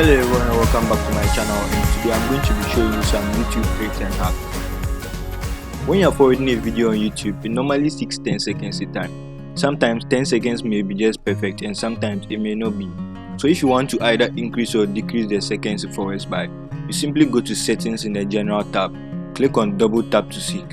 Hello everyone and welcome back to my channel, and today I'm going to be showing you some YouTube tricks and hacks. When you're forwarding a video on YouTube, it normally takes 10 seconds a time. Sometimes 10 seconds may be just perfect and sometimes it may not be. So if you want to either increase or decrease the seconds it forwards by, you simply go to settings in the general tab, click on double tap to seek.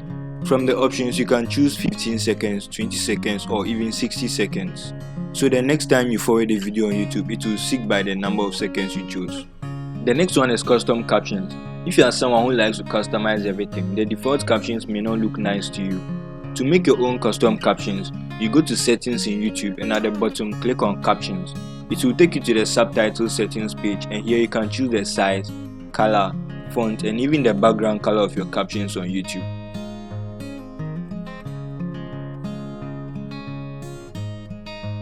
From the options you can choose 15 seconds, 20 seconds or even 60 seconds. So the next time you forward a video on YouTube, it will seek by the number of seconds you chose. The next one is custom captions. If you are someone who likes to customize everything, the default captions may not look nice to you. To make your own custom captions, you go to settings in YouTube and at the bottom click on captions. It will take you to the subtitle settings page, and here you can choose the size, color, font and even the background color of your captions on YouTube.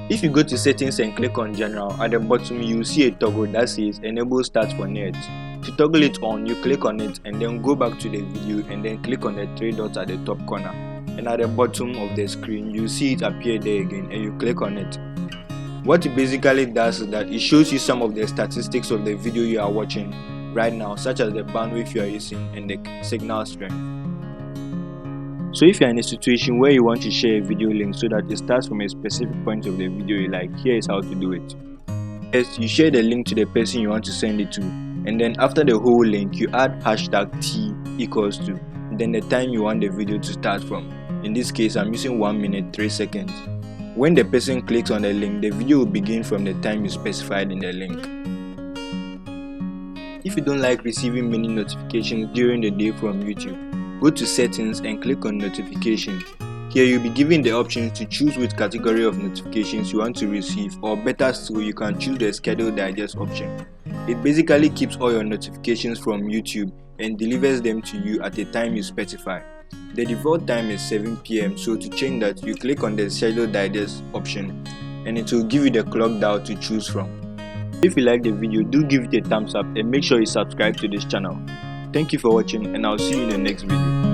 If you go to settings and click on general, at the bottom you will see a toggle that says enable start for net. To toggle it on, you click on it and then go back to the video and then click on the three dots at the top corner, and at the bottom of the screen you see it appear there again and you click on it. What it basically does is that it shows you some of the statistics of the video you are watching right now, such as the bandwidth you are using and the signal strength. So if you are in a situation where you want to share a video link so that it starts from a specific point of the video you like, here is how to do it. First, you share the link to the person you want to send it to, and then after the whole link you add hashtag T equals to, then the time you want the video to start from. In this case I'm using 1 minute 3 seconds. When the person clicks on the link, the video will begin from the time you specified in the link. If you don't like receiving many notifications during the day from YouTube, go to settings and click on notifications. Here you'll be given the option to choose which category of notifications you want to receive, or better still, you can choose the schedule digest option. It basically keeps all your notifications from YouTube and delivers them to you at a time you specify. The default time is 7 PM, so to change that you click on the schedule digest option and it will give you the clock dial to choose from. If you like the video, do give it a thumbs up and make sure you subscribe to this channel. Thank you for watching and I'll see you in the next video.